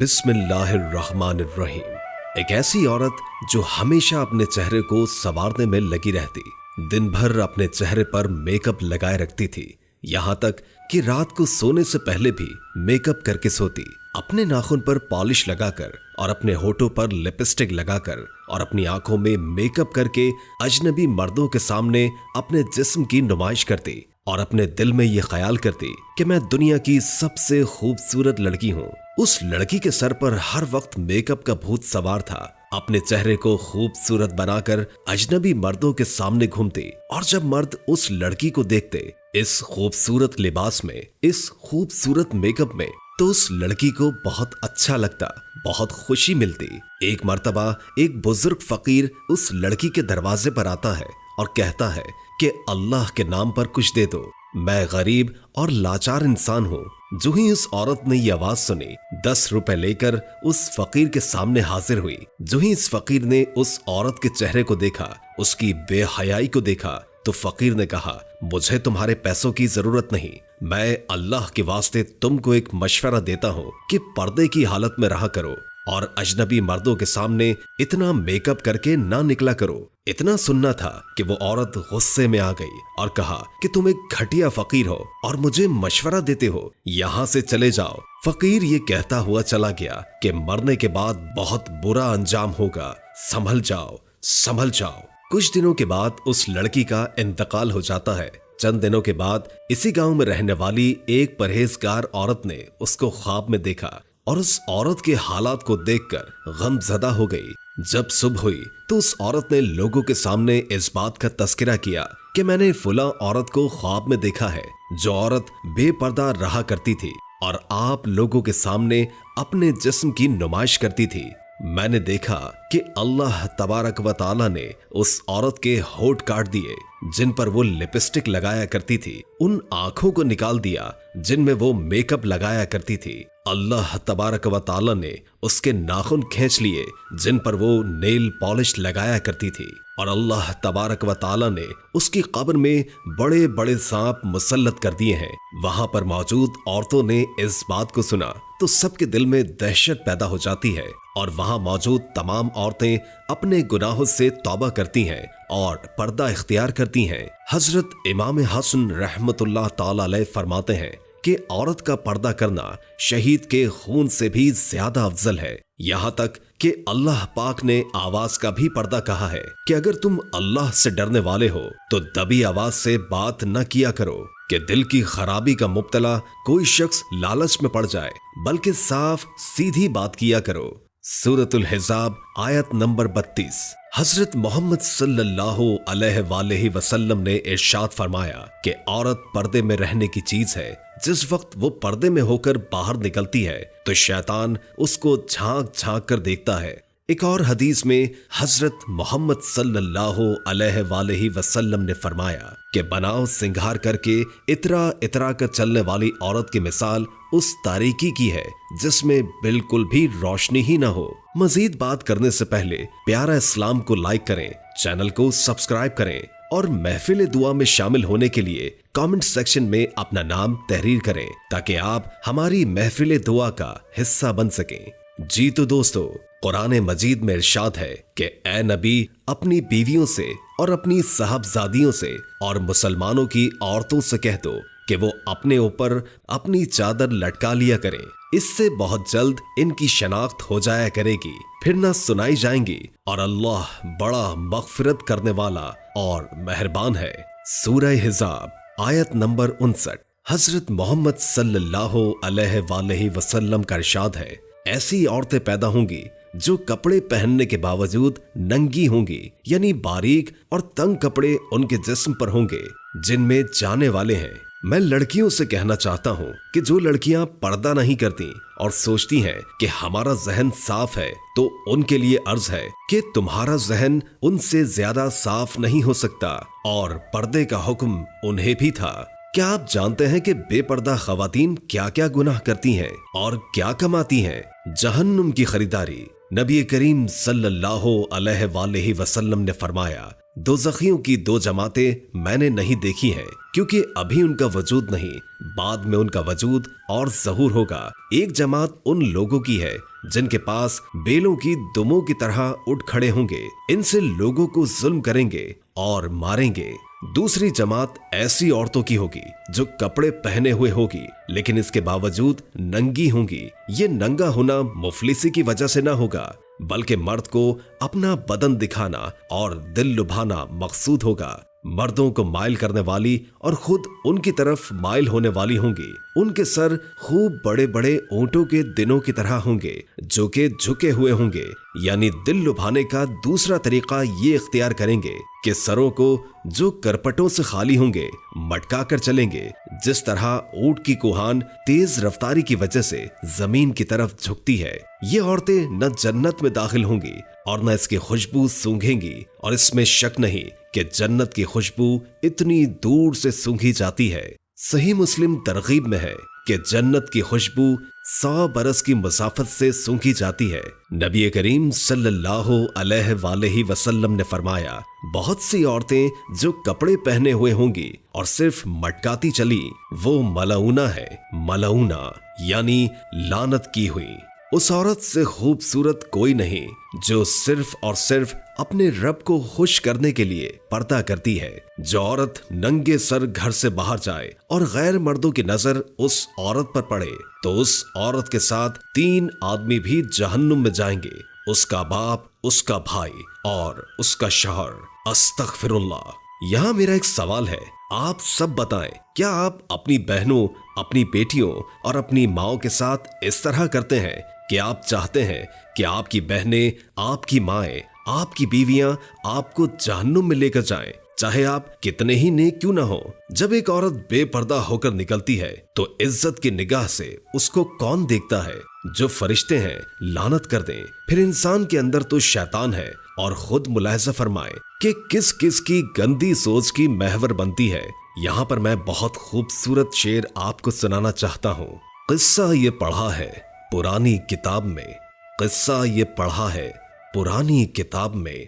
बिस्मिल्लाहिर्रहमानिर्रहीम। एक ऐसी औरत जो हमेशा अपने चेहरे को संवारने में लगी रहती, दिन भर अपने चेहरे पर मेकअप लगाए रखती थी, यहाँ तक कि रात को सोने से पहले भी मेकअप करके सोती। अपने नाखून पर पॉलिश लगाकर और अपने होठों पर लिपस्टिक लगाकर और अपनी आंखों में मेकअप करके अजनबी मर्दों के सामने अपने जिस्म की नुमाइश करती और अपने दिल में ये ख्याल करती कि मैं दुनिया की सबसे खूबसूरत लड़की हूँ। उस लड़की के सर पर हर वक्त मेकअप का भूत सवार था। अपने चेहरे को खूबसूरत बनाकर अजनबी मर्दों के सामने घूमती और जब मर्द उस लड़की को देखते इस खूबसूरत लिबास में, इस खूबसूरत मेकअप में, तो उस लड़की को बहुत अच्छा लगता, बहुत खुशी मिलती। एक मर्तबा एक बुजुर्ग फकीर उस लड़की के दरवाजे पर आता है और कहता है कि अल्लाह के नाम पर कुछ दे दो, मैं गरीब और लाचार इंसान हूँ। जो ही उस औरत ने ये आवाज सुनी, 10 रुपए लेकर उस फकीर के सामने हाजिर हुई। जो ही इस फकीर ने उस औरत के चेहरे को देखा, उसकी बेहयाई को देखा, तो फकीर ने कहा, मुझे तुम्हारे पैसों की जरूरत नहीं, मैं अल्लाह के वास्ते तुमको एक मशवरा देता हूँ कि पर्दे की हालत में रहा करो और अजनबी मर्दों के सामने इतना मेकअप करके ना निकला करो। इतना सुनना था कि वो औरत गुस्से में आ गई और कहा कि तुम एक घटिया फकीर हो और मुझे मशवरा देते हो, यहाँ से चले जाओ। फकीर ये कहता हुआ चला गया कि मरने के बाद बहुत बुरा अंजाम होगा, संभल जाओ, संभल जाओ। कुछ दिनों के बाद उस लड़की का इंतकाल हो जाता है। चंद दिनों के बाद इसी गांव में रहने वाली एक परहेजगार औरत ने उसको ख्वाब में देखा और उस औरत के हालात को देखकर गमज़दा हो गई। जब सुबह हुई तो उस औरत ने लोगों के सामने इस बात का तस्करा किया कि मैंने फुला औरत को ख्वाब में देखा है, जो औरत बेपर्दा रहा करती थी और आप लोगों के सामने अपने जिस्म की नुमाइश करती थी। मैंने देखा कि अल्लाह तबारक व तआला ने उस औरत के होठ काट दिए जिन पर वो लिपस्टिक लगाया करती थी, उन आंखों को निकाल दिया जिनमें वो मेकअप लगाया करती थी। अल्लाह तबारक व तआला ने उसके नाखून खींच लिए जिन पर वो नेल पॉलिश लगाया करती थी और अल्लाह तबारक व तआला ने उसकी कब्र में बड़े बड़े सांप मुसल्लत कर दिए हैं। वहां पर मौजूद औरतों ने इस बात को सुना तो सबके दिल में दहशत पैदा हो जाती है और वहां मौजूद तमाम औरतें अपने गुनाहों से तौबा करती हैं और पर्दा इख्तियार करती हैं। हजरत इमाम हसन रहमतुल्लाह ताला अलैह फरमाते हैं कि औरत का पर्दा करना शहीद के खून से भी ज्यादा अफजल है। यहाँ तक कि अल्लाह पाक ने आवाज का भी पर्दा कहा है कि अगर तुम अल्लाह से डरने वाले हो तो दबी आवाज से बात न किया करो कि दिल की खराबी का मुब्तला कोई शख्स लालच में पड़ जाए, बल्कि साफ सीधी बात किया करो। सूरतुल हिजाब आयत नंबर 32। हजरत मोहम्मद सल्लल्लाहु अलैहि वसल्लम ने इरशाद फरमाया कि औरत पर्दे में रहने की चीज है। जिस वक्त वो पर्दे में होकर बाहर निकलती है तो शैतान उसको झांक झांक कर देखता है। एक और हदीस में हजरत मोहम्मद सल्लल्लाहु अलैहि वसल्लम ने फरमाया कि बनाव सिंगार करके इतरा इतरा कर चलने वाली औरत की मिसाल उस तारीकी की है जिसमें बिल्कुल भी रोशनी ही ना हो। मजीद बात करने से पहले प्यारा इस्लाम को लाइक करें, चैनल को सब्सक्राइब करें और महफिल दुआ में शामिल होने के लिए कमेंट सेक्शन में अपना नाम तहरीर करें ताकि आप हमारी महफिल दुआ का हिस्सा बन सकें। जी तो दोस्तों, कुरान मजीद में इरशाद है कि ए नबी अपनी बीवियों से और अपनी साहबजादियों से और मुसलमानों की औरतों से कह दो कि वो अपने ऊपर अपनी चादर लटका लिया करें, इससे बहुत जल्द इनकी शनाख्त हो जाया करेगी, फिर ना सुनाई जाएंगी और अल्लाह बड़ा मगफिरत करने वाला और मेहरबान है। सूरह हिजाब आयत नंबर 59। हजरत मोहम्मद सल्लल्लाहु अलैहि वसल्लम का इरशाद है, ऐसी औरतें पैदा होंगी जो कपड़े पहनने के बावजूद नंगी होंगी, यानी बारीक और तंग कपड़े उनके जिस्म पर होंगे जिनमें जाने वाले हैं। मैं लड़कियों से कहना चाहता हूँ कि जो लड़कियाँ पर्दा नहीं करती और सोचती हैं कि हमारा जहन साफ है, तो उनके लिए अर्ज है कि तुम्हारा जहन उनसे ज्यादा साफ नहीं हो सकता और पर्दे का हुक्म उन्हें भी था। क्या आप जानते हैं कि बेपर्दा खवातीन क्या क्या गुनाह करती हैं और क्या कमाती हैं? जहन्नुम की खरीदारी। नबी करीम सल्लल्लाहु अलैहि वसल्लम ने फरमाया, दोज़खियों की 2 जमातें मैंने नहीं देखी हैं, क्योंकि अभी उनका वजूद नहीं, बाद में उनका वजूद और ज़हूर होगा। एक जमात उन लोगों की है जिनके पास बेलों की दुमों की तरह उठ खड़े होंगे, इनसे लोगों को जुल्म करेंगे और मारेंगे। दूसरी जमात ऐसी औरतों की होगी जो कपड़े पहने हुए होगी लेकिन इसके बावजूद नंगी होंगी। ये नंगा होना मुफलिसी की वजह से ना होगा, बल्कि मर्द को अपना बदन दिखाना और दिल लुभाना मकसूद होगा। मर्दों को माइल करने वाली और खुद उनकी तरफ माइल होने वाली होंगी। उनके सर खूब बड़े बड़े ऊंटों के दिनों की तरह होंगे जो कि झुके हुए होंगे, यानी दिल लुभाने का दूसरा तरीका ये इख्तियार करेंगे कि सरों को जो करपटों से खाली होंगे मटका कर चलेंगे। जिस तरह ऊंट की कुहान तेज रफ्तारी की वजह से जमीन की तरफ झुकती है, ये औरतें न जन्नत में दाखिल होंगी और न इसकी खुशबू सूंघेंगी। और इसमें शक नहीं कि जन्नत की खुशबू इतनी दूर से सूंघी जाती है। सही मुस्लिम तरगीब में है कि जन्नत की खुशबू 100 बरस की मुसाफत से सूंघी जाती है। नबी करीम सल्लल्लाहु अलैहि वसल्लम ने फरमाया, बहुत सी औरतें जो कपड़े पहने हुए होंगी और सिर्फ मटकाती चली, वो मलऊना है। मलऊना यानी लानत की हुई। उस औरत से खूबसूरत कोई नहीं जो सिर्फ और सिर्फ अपने रब को खुश करने के लिए पर्दा करती है। जो औरत नंगे सर घर से बाहर जाए और गैर मर्दों की नजर उस औरत पर पड़े तो उस औरत के साथ 3 आदमी भी जहन्नुम में जाएंगे, उसका बाप, उसका भाई और उसका शौहर। अस्तगफिरुल्लाह। यहाँ मेरा एक सवाल है, आप सब बताएं, क्या आप अपनी बहनों, अपनी बेटियों और अपनी माओ के साथ इस तरह करते हैं कि आप चाहते हैं कि आपकी बहनें, आपकी माएं, आपकी बीवियां आपको जहन्नुम में लेकर जाएं, चाहे आप कितने ही नेक क्यों ना हो। जब एक औरत बेपर्दा होकर निकलती है तो इज्जत की निगाह से उसको कौन देखता है? जो फरिश्ते हैं लानत कर दें। फिर इंसान के अंदर तो शैतान है और खुद मुलाहिजा फरमाए कि किस किस की गंदी सोच की महवर बनती है। यहाँ पर मैं बहुत खूबसूरत शेर आपको सुनाना चाहता हूँ। किस्सा ये पढ़ा है पुरानी किताब में, किस्सा ये पढ़ा है पुरानी किताब में,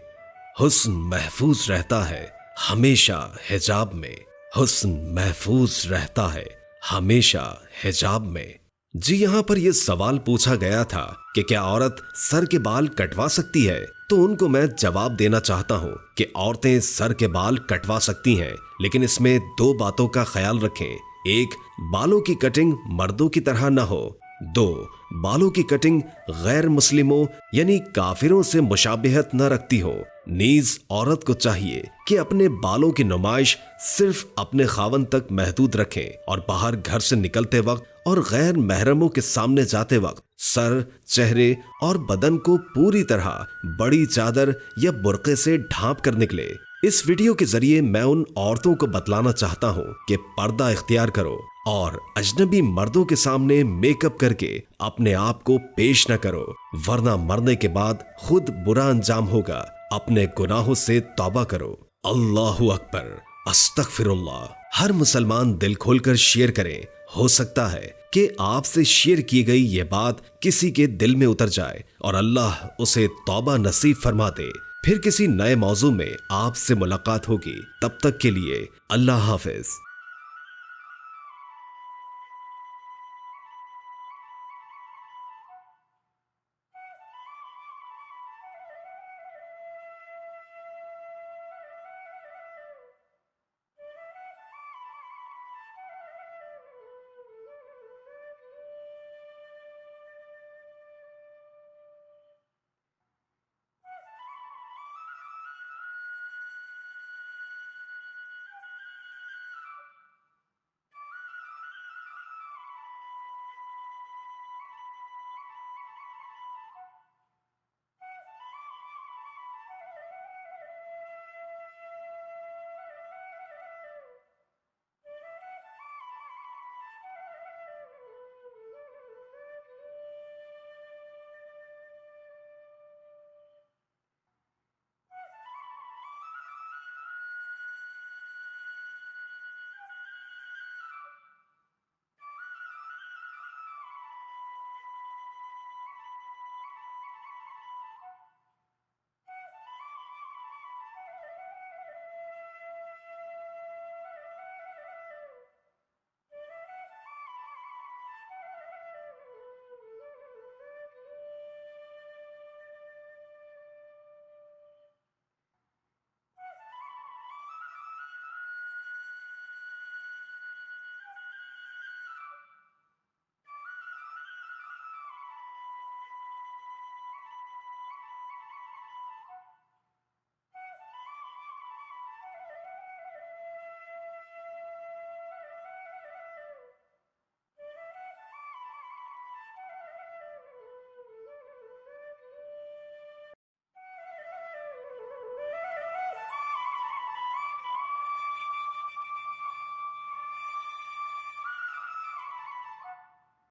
हुस्न महफूज रहता है हमेशा हिजाब में, हुस्न महफूज रहता है हमेशा हिजाब में। जी यहाँ पर यह सवाल पूछा गया था कि क्या औरत सर के बाल कटवा सकती है, तो उनको मैं जवाब देना चाहता हूँ कि औरतें सर के बाल कटवा सकती हैं, लेकिन इसमें 2 बातों का ख्याल रखें। 1, बालों की कटिंग मर्दों की तरह न हो। 2, बालों की कटिंग गैर मुस्लिमों यानी काफिरों से मुशाबिहत न रखती हो। नीज औरत को चाहिए कि अपने बालों की नुमाइश सिर्फ अपने खावन तक महदूद रखें और बाहर घर से निकलते वक्त और गैर महरमों के सामने जाते वक्त सर, चेहरे और बदन को पूरी तरह बड़ी चादर या बुर्के से ढांप कर निकले। इस वीडियो के जरिए मैं उन औरतों को बतलाना चाहता हूँ कि पर्दा इख्तियार करो और अजनबी मर्दों के सामने मेकअप करके अपने आप को पेश न करो, वरना मरने के बाद खुद बुरा अंजाम होगा। अपने गुनाहों से तौबा करो। अल्लाहु अकबर, अस्तगफिरुल्लाह। हर मुसलमान दिल खोलकर शेयर करे। हो सकता है कि आपसे शेयर की गई ये बात किसी के दिल में उतर जाए और अल्लाह उसे तौबा नसीब फरमा दे। फिर किसी नए मौजू में आपसे मुलाकात होगी। तब तक के लिए अल्लाह हाफिज।